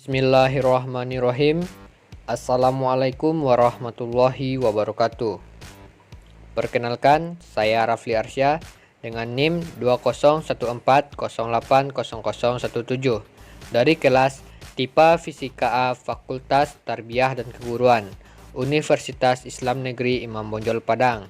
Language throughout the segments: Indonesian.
Bismillahirrahmanirrahim. Assalamualaikum warahmatullahi wabarakatuh. Perkenalkan, saya Rafli Arsya dengan NIM 2014080017 dari kelas TIPA Fisika A Fakultas Tarbiyah dan Keguruan Universitas Islam Negeri Imam Bonjol Padang.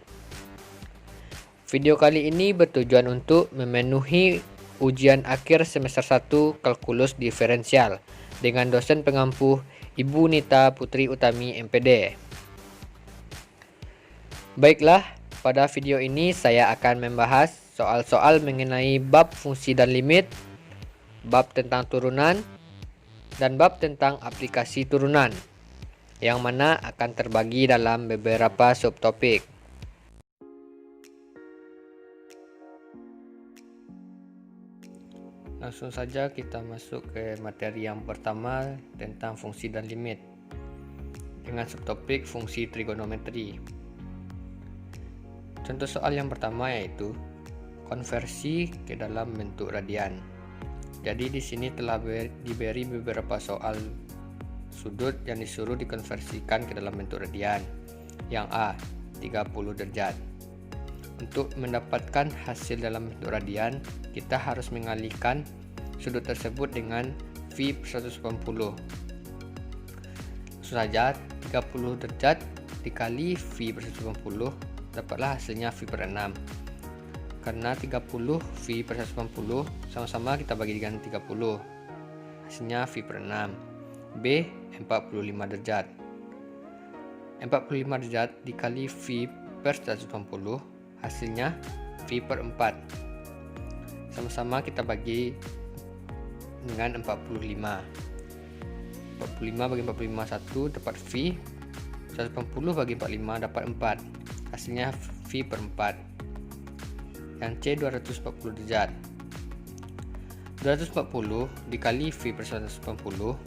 Video kali ini bertujuan untuk memenuhi ujian akhir semester 1 kalkulus diferensial dengan dosen pengampu Ibu Nita Putri Utami MPD. Baiklah, pada video ini saya akan membahas soal-soal mengenai bab fungsi dan limit, bab tentang turunan, dan bab tentang aplikasi turunan, yang mana akan terbagi dalam beberapa subtopik. Langsung saja kita masuk ke materi yang pertama tentang fungsi dan limit dengan subtopik fungsi trigonometri. Contoh soal yang pertama yaitu konversi ke dalam bentuk radian. Jadi di sini telah diberi beberapa soal sudut yang disuruh dikonversikan ke dalam bentuk radian. Yang A, 30 derajat. Untuk mendapatkan hasil dalam bentuk radian, kita harus mengalihkan sudut tersebut dengan V per 180. Langsung saja 30 derajat dikali V per 180, dapatlah hasilnya V per 6. Karena 30 V per 180 sama-sama kita bagi dengan 30, hasilnya V per 6. B, 45 derajat. 45 derajat dikali V per 180, hasilnya V per 4. Sama-sama kita bagi dengan 45. 45 bagi 45 1 dapat V. 180 bagi 45 dapat 4. Hasilnya V per 4. Yang C, 240 derajat. 240 dikali V per 180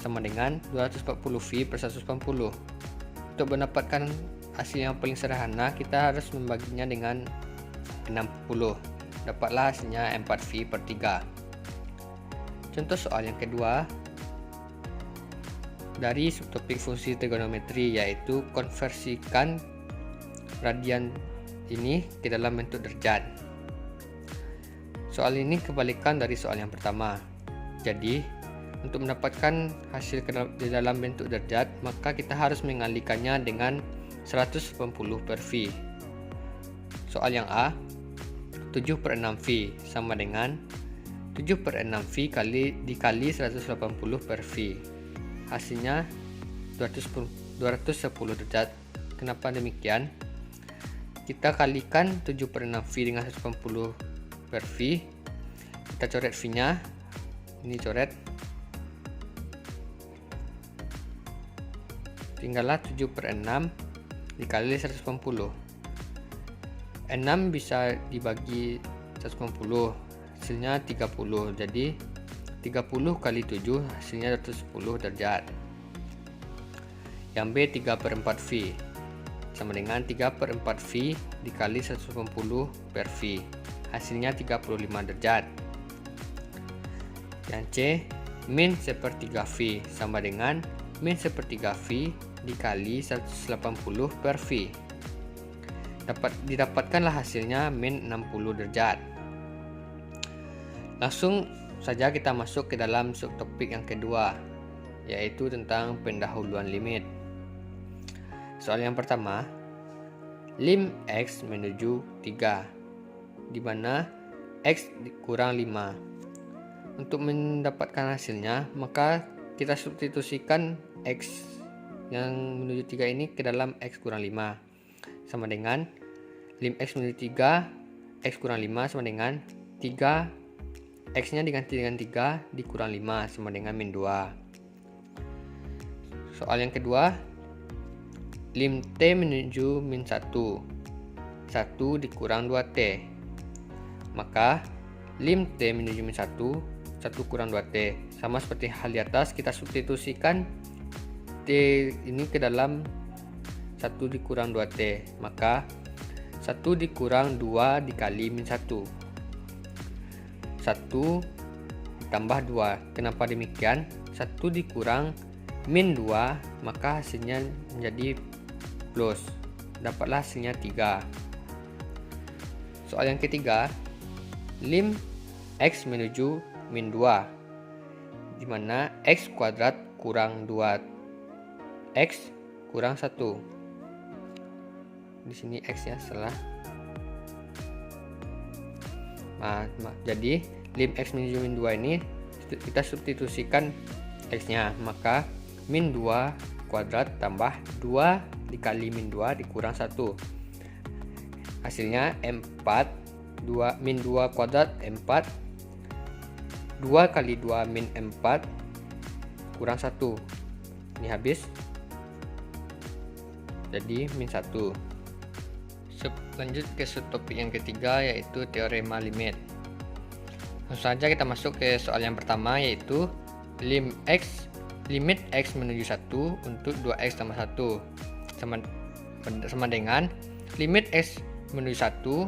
sama dengan 240 V per 180. Untuk mendapatkan hasil yang paling sederhana, kita harus membaginya dengan 60. Dapatlah hasilnya 4V per 3. Contoh soal yang kedua dari subtopik fungsi trigonometri, yaitu konversikan radian ini ke dalam bentuk derajat. Soal ini kebalikan dari soal yang pertama. Jadi untuk mendapatkan hasil di dalam bentuk derajat, maka kita harus mengalihkannya dengan 180 per V. Soal yang A, 7 per 6V sama dengan 7 per 6V dikali 180 per V. Hasilnya 210 derajat. Kenapa demikian? Kita kalikan 7 per 6V dengan 180 per V. Kita coret V-nya. Ini coret. Tinggallah 7 per 6 dikali 180. 6 bisa dibagi 180, hasilnya 30. Jadi 30 kali 7 hasilnya 210 derajat. Yang B, 3 per 4 V sama dengan 3 per 4 V dikali 180 per V. Hasilnya 35 derajat. Yang C, min sepertiga V sama dengan min sepertiga V dikali 180 per V. Didapatkanlah hasilnya min 60 derajat. Langsung saja kita masuk ke dalam subtopik yang kedua, yaitu tentang pendahuluan limit. Soal yang pertama, lim X menuju 3, di mana X kurang 5. Untuk mendapatkan hasilnya, maka kita substitusikan X yang menuju 3 ini ke dalam X kurang 5. Sama dengan lim X menuju 3, X kurang 5 sama dengan 3, X nya diganti dengan 3 dikurang 5 sama dengan min 2. Soal yang kedua, lim T menuju min 1, 1 dikurang 2T. Maka lim T menuju min 1, 1 kurang 2T. Sama seperti hal di atas, kita substitusikan T ini ke dalam 1 dikurang 2T. Maka 1 dikurang 2 dikali min 1. 1 tambah 2. Kenapa demikian? 1 dikurang min 2, maka hasilnya menjadi plus. Dapatlah hasilnya 3. Soal yang ketiga, lim x menuju min 2, di mana x kuadrat kurang 2x kurang 1. Di sini x-nya salah. Jadi lim x menuju min 2 ini kita substitusikan x-nya, maka min 2 kuadrat tambah 2 dikali min 2 dikurang 1. Hasilnya 4. Min 2 kuadrat 4. 2 kali 2 min 4 kurang 1. Ini habis. Jadi min 1. Lanjut ke subtopik yang ketiga, yaitu teorema limit. Langsung saja kita masuk ke soal yang pertama, yaitu limit x menuju 1 untuk 2x tambah 1 sama dengan limit x menuju 1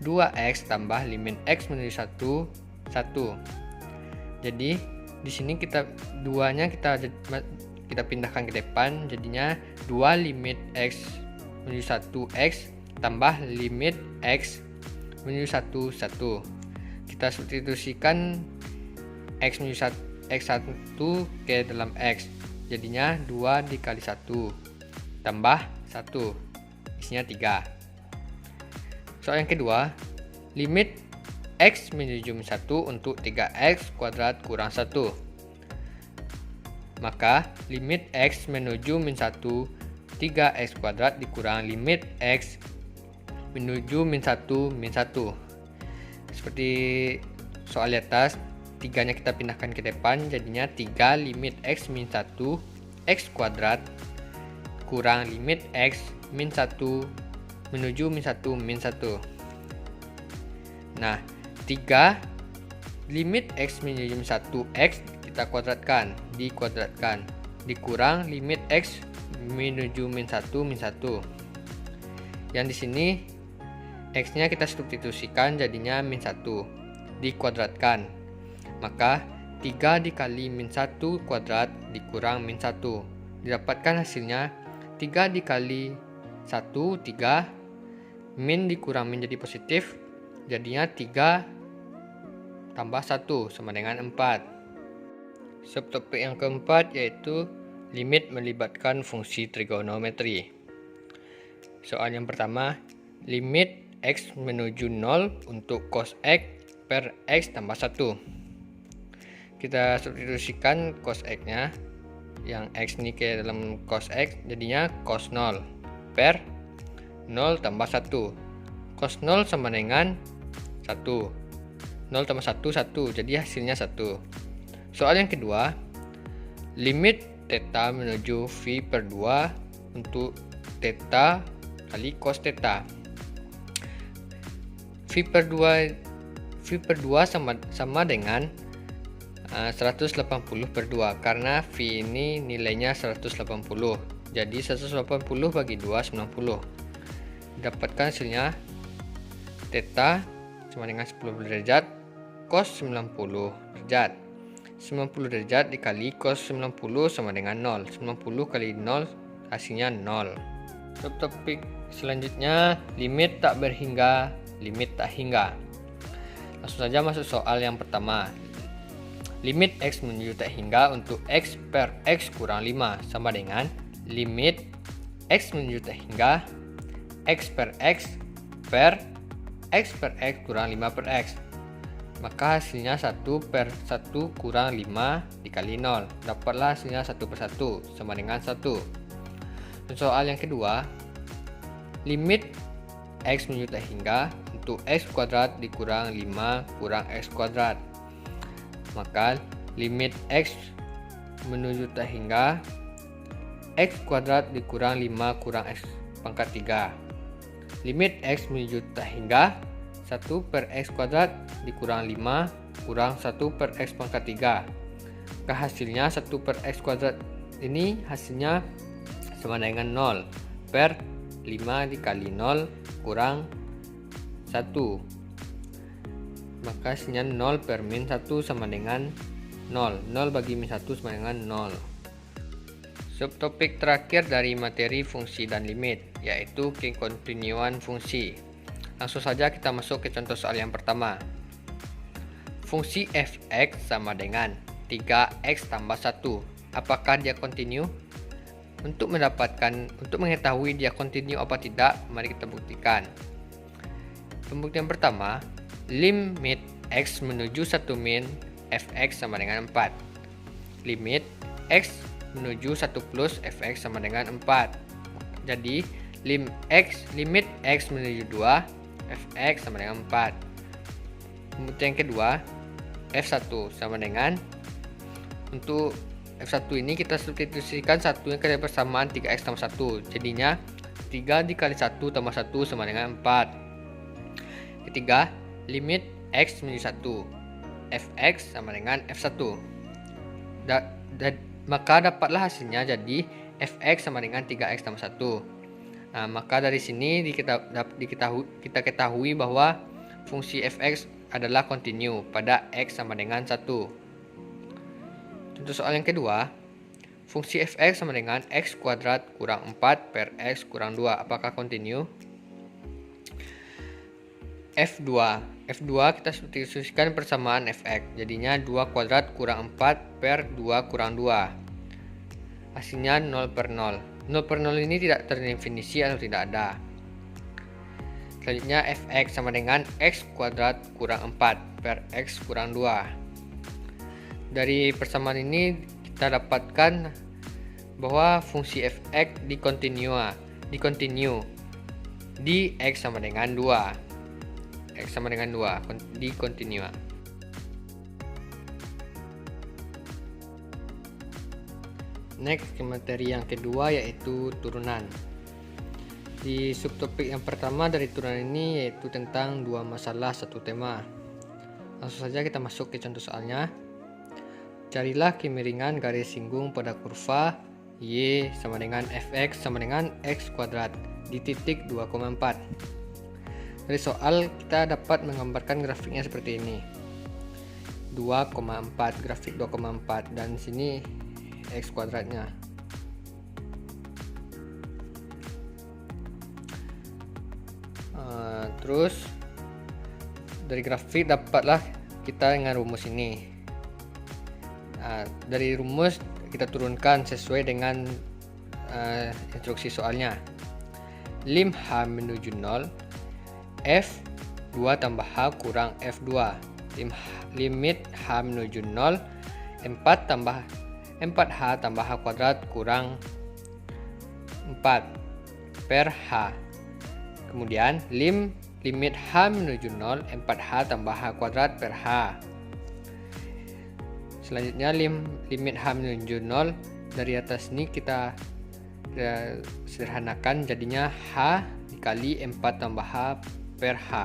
2x tambah limit x menuju 1 1. Jadi di sini kita pindahkan ke depan, jadinya 2 limit x menuju 1x tambah limit x menuju 1 1. Kita substitusikan x menuju x1 ke dalam x, jadinya 2 dikali 1 tambah 1, isinya 3. Soal yang kedua, limit x menuju min 1 untuk 3x kuadrat kurang 1. Maka limit x menuju min 1 3x kuadrat dikurang limit x menuju min 1 min 1. Seperti soal di atas, 3-nya kita pindahkan ke depan, jadinya 3 limit x min 1 x kuadrat kurang limit x min 1 menuju min 1 min 1. Nah, 3 limit x menuju min 1 x kita dikuadratkan dikurang limit x menuju min 1 min 1. Yang di sini x-nya kita substitusikan, jadinya min 1 dikuadratkan. Maka 3 dikali min 1 kuadrat dikurang min 1. Didapatkan hasilnya 3 dikali 1 3, min dikurang min jadi positif, jadinya 3 tambah 1 sama dengan 4. Subtopik yang keempat, yaitu limit melibatkan fungsi trigonometri. Soal yang pertama, limit x menuju 0 untuk cos x per x tambah 1. Kita substitusikan cos x-nya, yang x ini ke dalam cos x, jadinya cos 0 per 0 tambah 1. Cos 0 sama dengan 1. 0 tambah 1 1, jadi hasilnya 1. Soal yang kedua, limit theta menuju phi per 2 untuk theta kali cos theta. Phi per 2 sama dengan 180 per 2, karena phi ini nilainya 180. Jadi 180 bagi 2 90. Dapatkan hasilnya theta sama dengan 10 derajat cos 90 derajat. 90 derajat dikali cos 90 sama dengan 0. 90 kali 0 hasilnya 0. Subtopik selanjutnya, limit tak berhingga, limit tak hingga. Langsung saja masuk soal yang pertama. Limit x menuju tak hingga untuk x per x kurang 5 sama dengan limit x menuju tak hingga x per x kurang 5 per x. Maka hasilnya 1 per 1 kurang 5 dikali 0. Dapatlah hasilnya 1 per 1 sama dengan 1. Dan soal yang kedua, limit x menuju tak hingga untuk x kuadrat dikurang 5 kurang x kuadrat. Maka limit x menuju tak hingga x kuadrat dikurang 5 kurang x pangkat 3. Limit x menuju tak hingga 1 per x kuadrat dikurang 5 kurang 1 per x pangkat 3. Maka hasilnya 1 per x kuadrat ini hasilnya sama dengan 0 per 5 dikali 0 kurang 1. Maka hasilnya 0 per min 1 sama dengan 0. 0 bagi min 1 sama dengan 0. Subtopik terakhir dari materi fungsi dan limit, yaitu kekontinuan fungsi. Langsung saja kita masuk ke contoh soal yang pertama. Fungsi f(x) sama dengan 3x tambah 1. Apakah dia kontinu? Untuk mengetahui dia kontinu apa tidak, mari kita buktikan. Pembuktian pertama, limit x menuju 1 min fx sama dengan 4. Limit x menuju 1 plus fx sama dengan 4. Jadi limit x menuju 2 fx sama dengan 4. Pembuktian kedua, f1 sama dengan, untuk f1 ini kita substitusikan satunya ke persamaan 3x tambah 1. Jadinya 3 dikali 1 tambah 1 sama dengan 4. Ketiga, limit x menuju 1 fx sama dengan f1. Maka dapatlah hasilnya jadi fx sama dengan 3x tambah 1. Nah, maka dari sini kita ketahui bahwa fungsi fx adalah kontinu pada x sama dengan 1. Contoh soal yang kedua, fungsi fx sama dengan x kuadrat kurang 4 per x kurang 2. Apakah kontinu? F2 kita substitusikan persamaan fx. Jadinya 2 kuadrat kurang 4 per 2 kurang 2. Hasilnya 0 per 0. 0 per 0 ini tidak terdefinisi atau tidak ada. Selanjutnya fx sama dengan x kuadrat kurang 4 per x kurang 2. Dari persamaan ini kita dapatkan bahwa fungsi fx dikontinu di x sama dengan 2. X sama dengan 2 dikontinu. Next ke materi yang kedua, yaitu turunan. Di subtopik yang pertama dari turunan ini yaitu tentang dua masalah satu tema. Langsung saja kita masuk ke contoh soalnya. Carilah kemiringan garis singgung pada kurva y sama dengan fx sama dengan x kuadrat di titik 2,4. Dari soal kita dapat menggambarkan grafiknya seperti ini. 2,4, grafik 2,4, dan sini x kuadratnya. Terus dari grafik dapatlah kita dengan rumus ini. Dari rumus kita turunkan sesuai dengan instruksi soalnya. Lim h menuju 0 f 2 tambah h kurang f2. Limit h menuju 0 4h tambah h kuadrat kurang 4 per h. Kemudian limit h menuju 0 4h tambah h kuadrat per h. Selanjutnya limit h menuju 0, dari atas ini kita sederhanakan, jadinya h dikali 4 tambah h per h.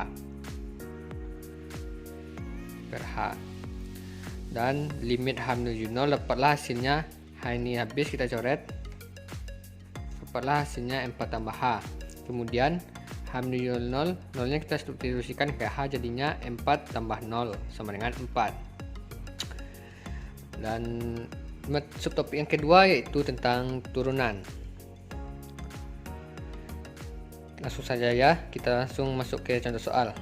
Dan limit h menuju 0, dapatlah hasilnya, h ini habis kita coret, dapatlah hasilnya 4 tambah h. Kemudian h menuju 0, 0 nya kita substitusikan ke h, jadinya 4 tambah 0 sama dengan 4. Dan subtopik yang kedua yaitu tentang turunan. Langsung saja ya, kita langsung masuk ke contoh soal.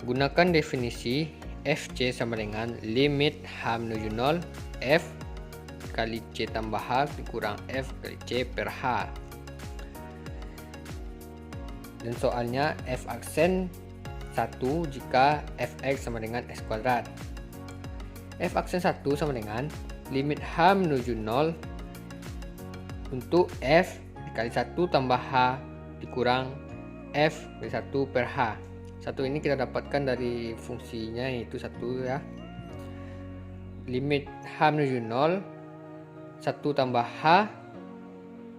Gunakan definisi fc sama dengan limit h menuju 0 f kali c tambah h dikurang f kali c per h. Dan soalnya f aksen 1 jika fx sama dengan x kuadrat. F aksen 1 sama dengan limit h menuju 0 untuk f dikali 1 tambah h dikurang f kali 1 per h. 1 ini kita dapatkan dari fungsinya, yaitu 1 ya. Limit h menuju 0 1 tambah h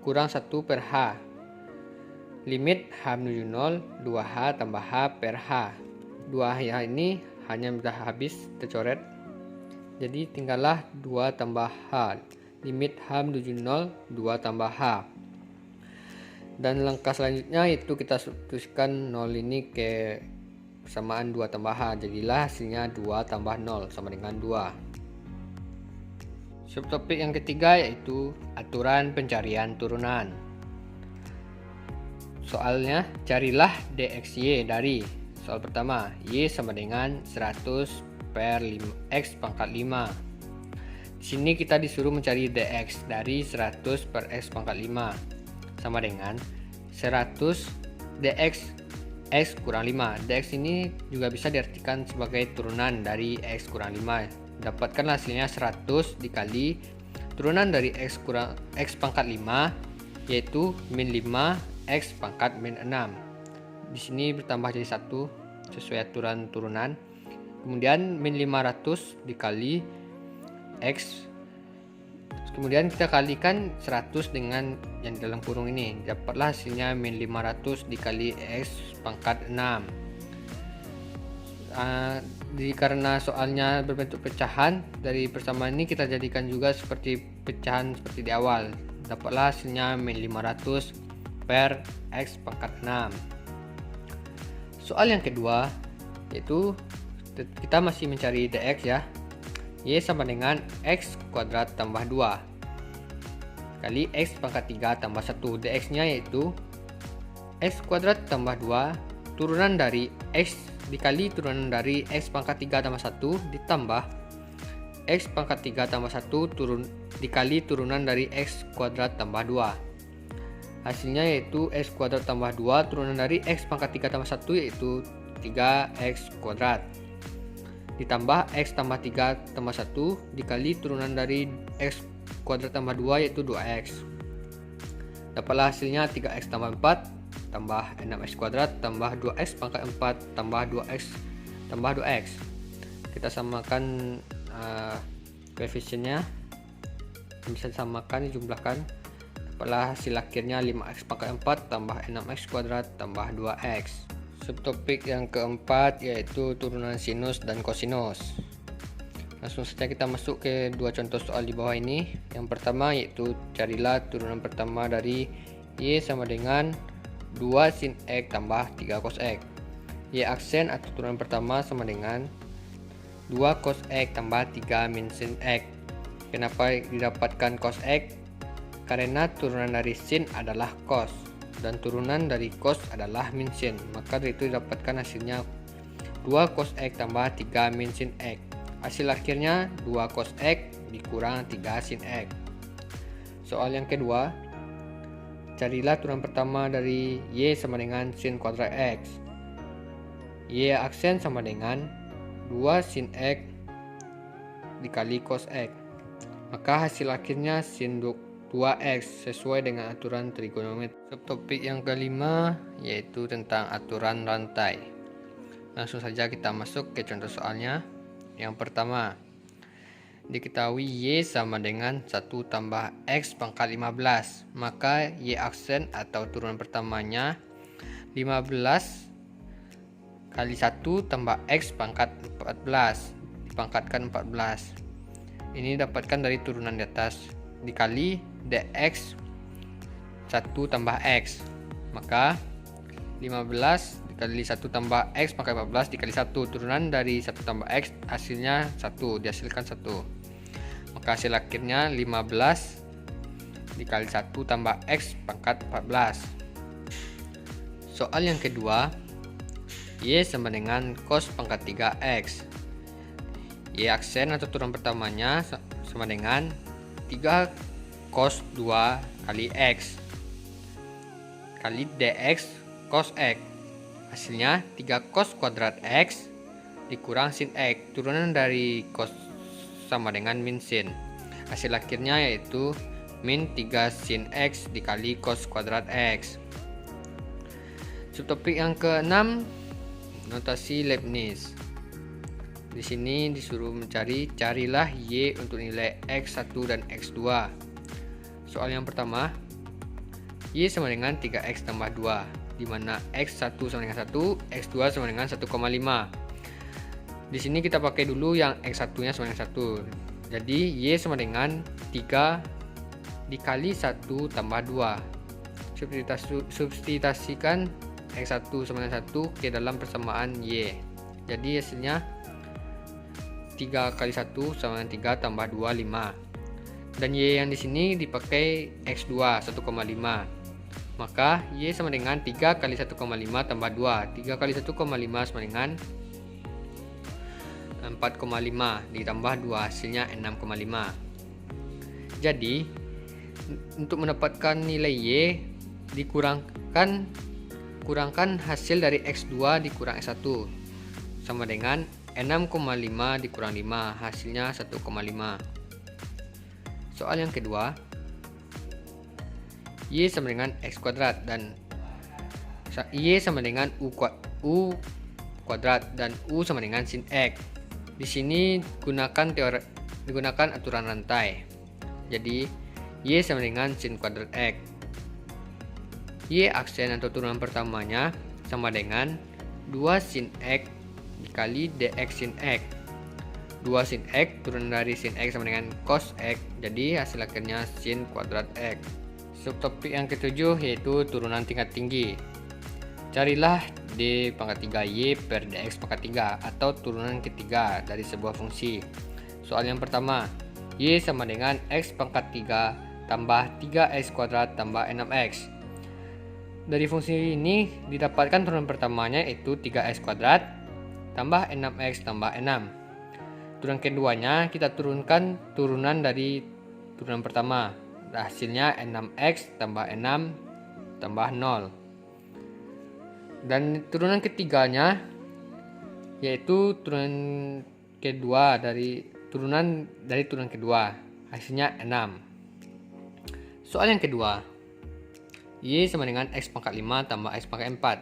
kurang 1 per h. Limit h menuju 0 2h tambah h per h. 2h ini hanya sudah habis tercoret, jadi tinggallah 2 tambah h. Limit h menuju 0 2 tambah h. Dan langkah selanjutnya itu kita substitusikan 0 ini ke persamaan 2 tambah h. Jadilah hasilnya 2 tambah 0 sama dengan 2. Subtopik yang ketiga yaitu aturan pencarian turunan. Soalnya, carilah dxy dari soal pertama, y sama dengan 100 per x pangkat 5. Di sini kita disuruh mencari dx dari 100 per x pangkat 5 sama dengan 100 dx x kurang 5. Dx ini juga bisa diartikan sebagai turunan dari x kurang 5. Dapatkan hasilnya 100 dikali turunan dari x pangkat 5 yaitu min 5 x pangkat min 6. Di sini bertambah jadi 1 sesuai aturan turunan. Kemudian min 500 dikali x. Kemudian kita kalikan 100 dengan yang di dalam kurung ini. Dapatlah hasilnya min 500 dikali x pangkat 6. Karena soalnya berbentuk pecahan, dari persamaan ini kita jadikan juga seperti pecahan seperti di awal. Dapatlah hasilnya min 500 per x pangkat 6. Soal yang kedua yaitu kita masih mencari dx ya. Y sama dengan x kuadrat tambah 2 kali x pangkat 3 tambah 1. Dx nya yaitu x kuadrat tambah 2 turunan dari x dikali turunan dari x pangkat 3 tambah 1 ditambah x pangkat 3 tambah 1 dikali turunan dari x kuadrat tambah 2. Hasilnya yaitu x kuadrat tambah 2 turunan dari x pangkat 3 tambah 1 yaitu 3x kuadrat ditambah x tambah 3 tambah 1 dikali turunan dari x kuadrat tambah 2 yaitu 2x. Dapatlah hasilnya 3x tambah 4 tambah 6x kuadrat tambah 2x pangkat 4 tambah 2x tambah 2x. Kita samakan koefisiennya, bisa disamakan, dijumlahkan. Dapatlah hasil akhirnya 5x pangkat 4 tambah 6x kuadrat tambah 2x. Subtopik yang keempat yaitu turunan sinus dan kosinus. Langsung saja kita masuk ke dua contoh soal di bawah ini. Yang pertama yaitu carilah turunan pertama dari y sama dengan 2 sin x tambah 3 cos x. Y aksen atau turunan pertama sama dengan 2 cos x tambah 3 min sin x. Kenapa didapatkan cos x? Karena turunan dari sin adalah cos dan turunan dari cos adalah min sin, maka dari itu didapatkan hasilnya 2 cos x tambah 3 min sin x. Hasil akhirnya 2 cos x dikurang 3 sin x. Soal yang kedua, carilah turunan pertama dari y sama dengan sin kuadrat x. Y aksen sama dengan 2 sin x dikali cos x, maka hasil akhirnya sin 2x sesuai dengan aturan trigonometri. Subtopik yang kelima yaitu tentang aturan rantai. Langsung saja kita masuk ke contoh soalnya. Yang pertama, diketahui y sama dengan 1 tambah x pangkat 15, maka y aksen atau turunan pertamanya 15 kali 1 tambah x pangkat 14 dipangkatkan 14. Ini dapatkan dari turunan di atas dikali dx 1 tambah x, maka 15 dikali 1 tambah x maka 14 dikali 1 turunan dari 1 tambah x hasilnya 1, dihasilkan 1, maka hasil akhirnya 15 dikali 1 tambah x pangkat 14. Soal yang kedua, y sama dengan cos pangkat 3x. Y aksen atau turunan pertamanya sama dengan 3 cos 2 kali x kali dx cos x. Hasilnya 3 cos kuadrat x dikurang sin x. Turunan dari cos sama dengan min sin. Hasil akhirnya yaitu min 3 sin x dikali cos kuadrat x. Subtopik yang keenam, notasi Leibniz. Di sini disuruh carilah y untuk nilai x1 dan x2. Soal yang pertama, y sama dengan 3x tambah 2, di mana x1 sama dengan 1, x2 sama dengan 1,5. Di sini kita pakai dulu yang x1-nya sama dengan 1. Jadi y sama dengan 3 dikali 1 tambah 2. Substitusikan x1 sama dengan 1 ke dalam persamaan y. Jadi hasilnya 3 kali 1 sama dengan 3 tambah 2, 5. dan Y yang di sini dipakai X2 1,5. Maka Y sama dengan 3 kali 1,5 tambah 2. 3 kali 1,5 sama dengan 4,5 ditambah 2, hasilnya 6,5. Jadi untuk mendapatkan nilai Y kurangkan hasil dari X2 dikurang X1 sama dengan 6,5 dikurang 5, hasilnya 1,5. Soal yang kedua, Y sama dengan X kuadrat dan Y sama dengan U kuadrat dan U sama dengan sin X. Di sini digunakan aturan rantai. Jadi Y sama dengan sin kuadrat X. Y aksen atau turunan pertamanya sama dengan 2 sin X dikali dx sin X. 2 sin X turunan dari sin X sama dengan cos X, jadi hasil akhirnya sin kuadrat X. Subtopik yang ketujuh yaitu turunan tingkat tinggi. Carilah d pangkat 3y per dx pangkat 3 atau turunan ketiga dari sebuah fungsi. Soal yang pertama, y sama dengan x pangkat 3 tambah 3x kuadrat tambah 6x. Dari fungsi ini didapatkan turunan pertamanya yaitu 3x kuadrat tambah 6x tambah 6. Turunan keduanya kita turunkan turunan dari turunan pertama. Hasilnya 6x tambah 6 tambah 0. Dan turunan ketiganya yaitu turunan kedua dari turunan kedua. Hasilnya 6. Soal yang kedua. Y sama dengan x pangkat 5 tambah x pangkat 4.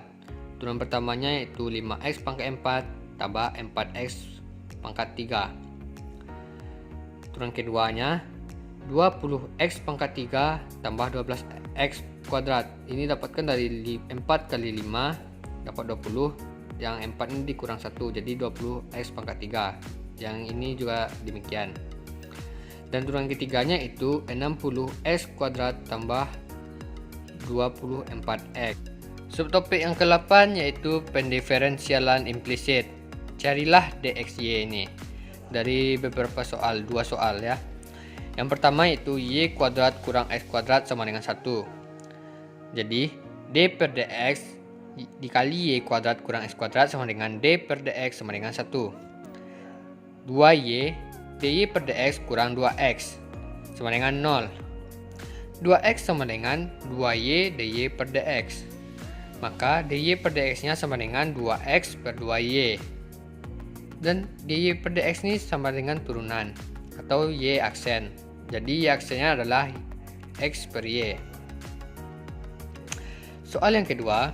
Turunan pertamanya yaitu 5x pangkat 4 tambah 4x pangkat 3. Turunan keduanya 20x pangkat 3 tambah 12x kuadrat. Ini dapatkan dari 4 kali 5 dapat 20. Yang 4 ini dikurang 1 jadi 20x pangkat 3. Yang ini juga demikian. Dan turunan ketiganya itu 60x kuadrat tambah 24x. Subtopik yang ke-8 yaitu pendiferensialan implisit. Carilah dxy ini dari beberapa soal, 2 soal ya. Yang pertama yaitu y kuadrat kurang x kuadrat sama dengan 1. Jadi d per dx dikali y kuadrat kurang x kuadrat sama dengan d per dx sama dengan 1. 2y dy per dx kurang 2x sama dengan 0. 2x sama dengan 2y dy per dx. Maka dy per dx nya sama dengan 2x per 2y. Dan dy per dx ini sama dengan turunan atau y aksen. Jadi y aksennya adalah x per y. Soal yang kedua,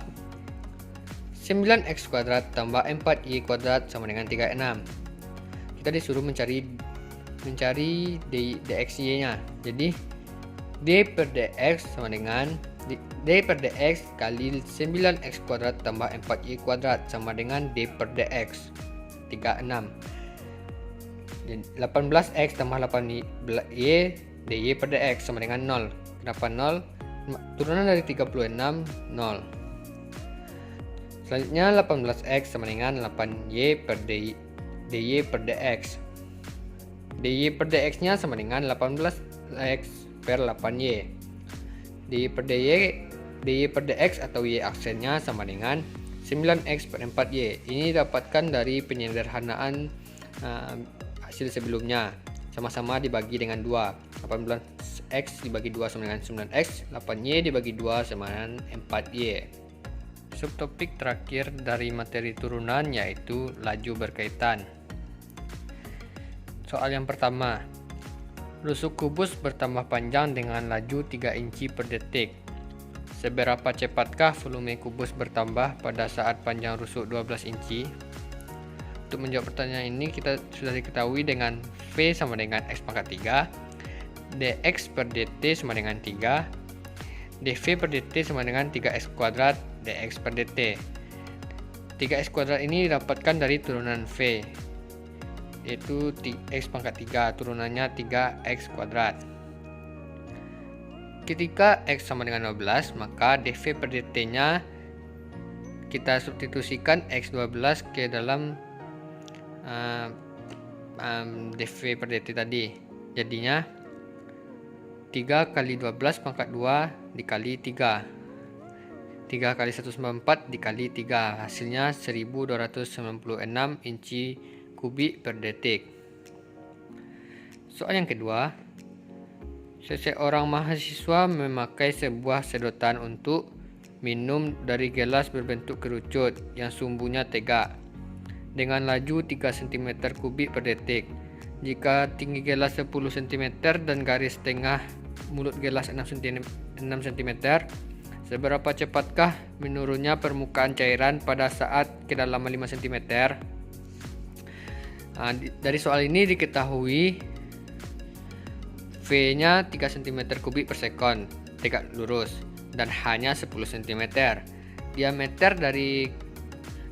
9x kuadrat tambah 4y kuadrat sama dengan 36. Kita disuruh mencari dxy nya. Jadi d per dx sama dengan d per dx kali 9x kuadrat tambah 4y kuadrat sama dengan d per dx 36. 18x tambah 8y dy per dx sama dengan 0. Kenapa 0? Turunan dari 36 0. Selanjutnya 18x sama dengan 8y per dy per dx. dy per dx nya sama dengan 18x per 8y. dy per dx atau y aksennya sama dengan 9x per 4y. Ini dapatkan dari penyederhanaan hasil sebelumnya. Sama-sama dibagi dengan 2. 18x dibagi 2 sama dengan 9x. 8y dibagi 2 sama dengan 4y. Subtopik terakhir dari materi turunan yaitu laju berkaitan. Soal yang pertama. Rusuk kubus bertambah panjang dengan laju 3 inci per detik. Seberapa cepatkah volume kubus bertambah pada saat panjang rusuk 12 inci? Untuk menjawab pertanyaan ini kita sudah diketahui dengan V sama dengan X pangkat 3, dx per dt sama dengan 3, dv per dt sama dengan 3x kuadrat dx per dt. 3x kuadrat ini didapatkan dari turunan V, yaitu x pangkat 3, turunannya 3x kuadrat. Ketika x sama dengan 12, maka dv per dt nya kita substitusikan x12 ke dalam dv per dt tadi. Jadinya 3 kali 12 pangkat 2 dikali 3. 3 kali 194 dikali 3. Hasilnya 1296 inci kubik per detik. Soal yang kedua. Seseorang mahasiswa memakai sebuah sedotan untuk minum dari gelas berbentuk kerucut yang sumbunya tegak dengan laju 3 cm kubik per detik. Jika tinggi gelas 10 cm dan garis tengah mulut gelas 6 cm, seberapa cepatkah menurunnya permukaan cairan pada saat kedalaman 5 cm? Dari soal ini diketahui V-nya 3 cm kubik per sekon, tegak lurus, dan H-nya 10 cm. Diameter dari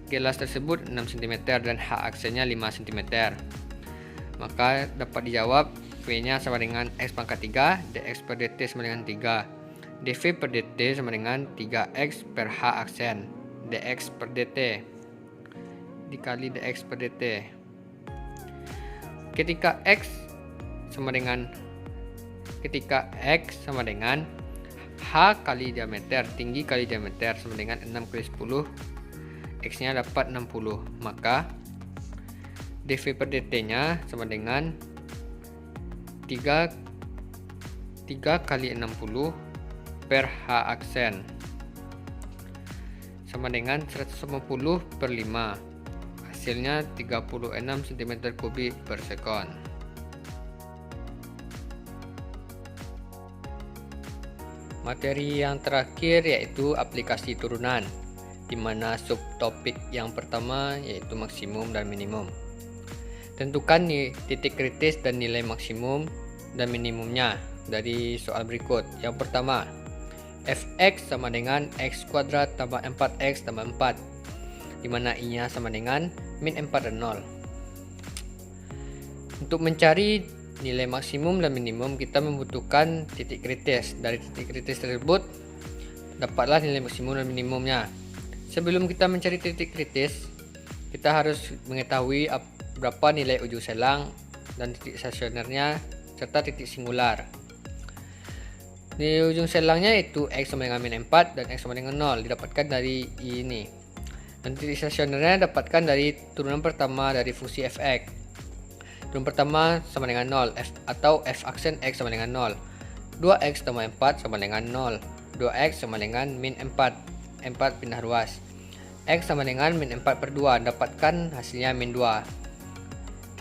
gelas tersebut 6 cm dan H aksennya 5 cm. Maka dapat dijawab V-nya sama dengan X pangkat 3, dx per dt sama dengan 3. dV per dt sama dengan 3X per H aksen, dx per dt dikali dx per dt. Ketika X sama dengan H kali diameter, tinggi kali diameter sama dengan 6 kali 10, X-nya dapat 60. Maka dV per dt-nya sama dengan 3 kali 60 per H aksen sama dengan 150 per 5. Hasilnya 36 cm kubik per sekon. Materi yang terakhir yaitu aplikasi turunan, di mana subtopik yang pertama yaitu maksimum dan minimum. Tentukan titik kritis dan nilai maksimum dan minimumnya dari soal berikut. Yang pertama, fx sama dengan x kuadrat tambah 4x tambah 4, di mana i-nya sama dengan min 4 dan 0. Untuk mencari nilai maksimum dan minimum, kita membutuhkan titik kritis. Dari titik kritis tersebut dapatlah nilai maksimum dan minimumnya. Sebelum kita mencari titik kritis, kita harus mengetahui berapa nilai ujung selang dan titik stasionernya serta titik singular. Nilai ujung selangnya itu x sama dengan min 4 dan x sama dengan 0, didapatkan dari i ini. Dan titik stasionernya dapatkan dari turunan pertama dari fungsi fx. Turunan pertama sama dengan 0, atau f aksen x sama dengan 0. 2x tambah 4 sama dengan 0. 2x sama dengan min 4. 4 pindah ruas. X sama dengan min 4 per 2. Dapatkan hasilnya min 2.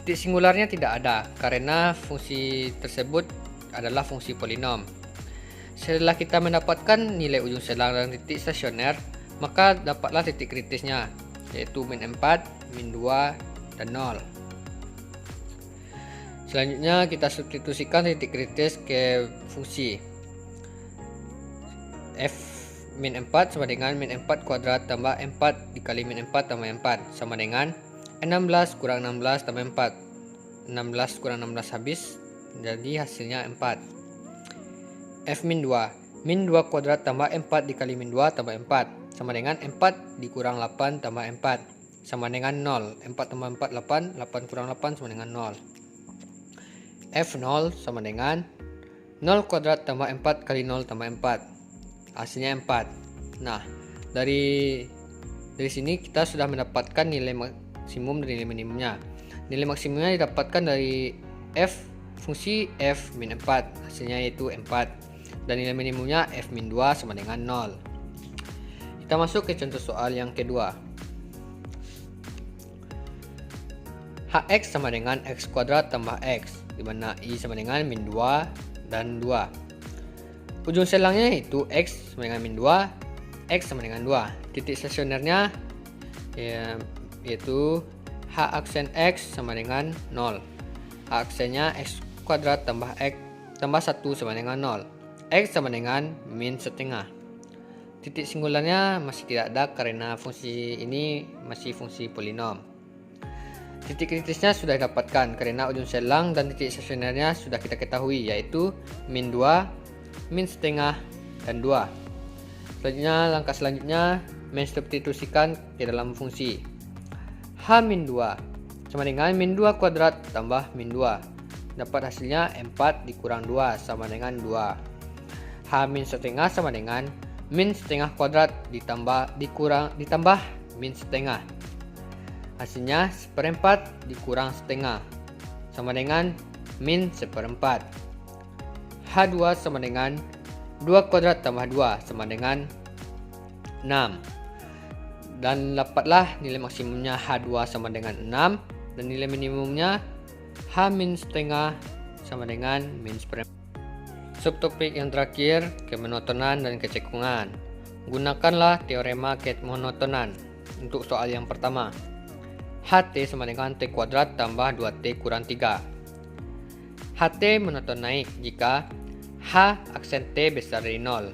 Titik singularnya tidak ada karena fungsi tersebut adalah fungsi polinom. Setelah kita mendapatkan nilai ujung selang dan titik stasioner, maka dapatlah titik kritisnya, yaitu min 4, min 2, dan 0. Selanjutnya kita substitusikan titik kritis ke fungsi f min 4 sama dengan min 4 kuadrat tambah 4 dikali min 4 tambah 4 sama dengan 16 kurang 16 tambah 4. 16 kurang 16 habis, jadi hasilnya 4. F min 2, min 2 kuadrat tambah 4 dikali min 2 tambah 4 sama dengan 4 dikurang 8 tambah 4 sama dengan 0. 4 tambah 4 8, 8 kurang 8 sama dengan 0. F0 sama dengan 0 kuadrat tambah 4 kali 0 tambah 4, hasilnya 4. Nah, dari sini kita sudah mendapatkan nilai maksimum dan nilai minimumnya. Nilai maksimumnya didapatkan dari f fungsi f min 4, hasilnya yaitu 4, dan nilai minimumnya f min 2 sama dengan 0. Kita masuk ke contoh soal yang kedua. Hx sama dengan x kuadrat tambah x, di mana i sama dengan min 2 dan 2. Ujung selangnya itu x sama dengan min 2, x sama dengan 2. Titik stasionernya yaitu h aksen x sama dengan 0. H aksennya x kuadrat tambah x tambah 1 sama dengan 0. X sama dengan min setengah. Titik singularnya masih tidak ada karena fungsi ini masih fungsi polinom. Titik kritisnya sudah didapatkan karena ujung selang dan titik stasionernya sudah kita ketahui, yaitu min 2, min setengah, dan 2. Langkah selanjutnya mensubstitusikan ke dalam fungsi. H min 2 sama dengan min 2 kuadrat tambah min 2. dapat hasilnya 4 dikurang 2 sama dengan 2. H min setengah sama dengan min setengah kuadrat ditambah min setengah. Hasilnya seperempat dikurang setengah sama dengan min seperempat. H2 sama dengan 2 kuadrat tambah 2 sama dengan 6. Dan dapatlah nilai maksimumnya H2 sama dengan 6 dan nilai minimumnya H min setengah sama dengan min seperempat. Subtopik yang terakhir, kemonotonan dan kecekungan. Gunakanlah teorema kemonotonan untuk soal yang pertama. HT sama dengan T kuadrat tambah 2T kurang 3. HT monoton naik jika H aksen T besar dari 0.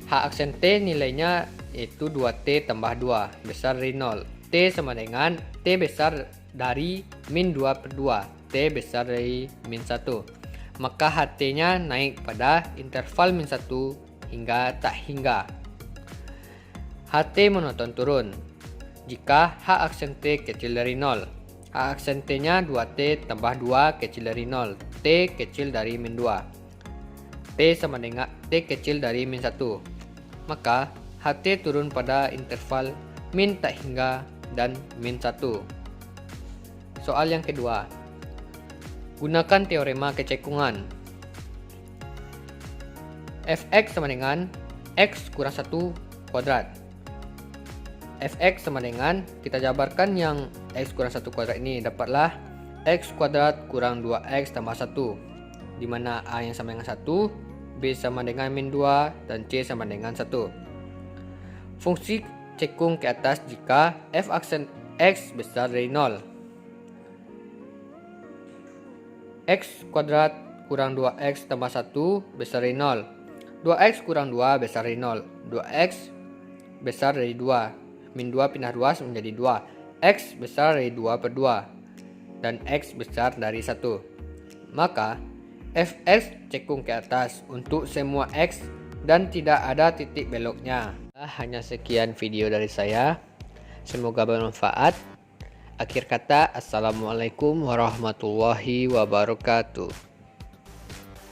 H aksen T nilainya yaitu 2T tambah 2 besar dari 0. T sama dengan T besar dari min 2 per 2. T besar dari min 1. Maka HT-nya naik pada interval min 1 hingga tak hingga. HT monoton turun jika H aksen T kecil dari 0. H aksen T-nya 2T tambah 2 kecil dari 0. T kecil dari min 2. T sama dengan T kecil dari min 1. Maka HT turun pada interval min tak hingga dan min 1. Soal yang kedua. Gunakan teorema kecekungan. Fx sama dengan X kurang 1 kuadrat. Fx sama dengan, kita jabarkan yang X kurang 1 kuadrat ini, dapatlah X kuadrat kurang 2X tambah 1, di mana A yang sama dengan 1, B sama dengan min 2, dan C sama dengan 1. Fungsi cekung ke atas jika F aksen X besar dari 0. X kuadrat kurang 2X tambah 1 besar dari 0. 2X kurang 2 besar dari 0. 2X besar dari 2. Min 2 pindah 2 menjadi 2. X besar dari 2 per 2. Dan X besar dari 1. Maka Fx cekung ke atas untuk semua X dan tidak ada titik beloknya. Hanya sekian video dari saya. Semoga bermanfaat. Akhir kata, assalamualaikum warahmatullahi wabarakatuh.